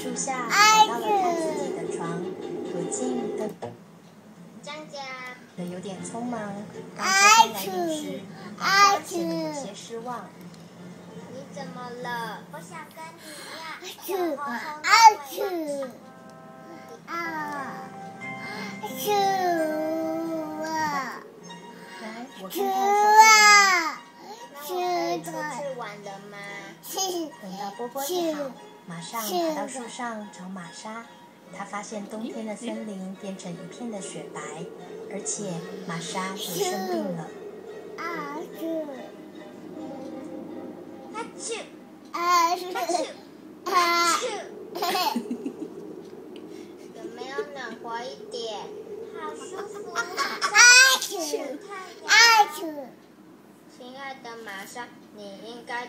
树下找到了他自己的床，躲进的有点匆忙。当秋天来临时，玛莎显得有些失望。你怎么了？我想跟你一样。来，我看看那我可以出去玩了吗？等到波波一好，马上爬到树上找玛莎。他发现冬天的森林变成一片的雪白，而且玛莎也生病了。有没有暖和一点？好舒服。亲爱的玛莎，你应该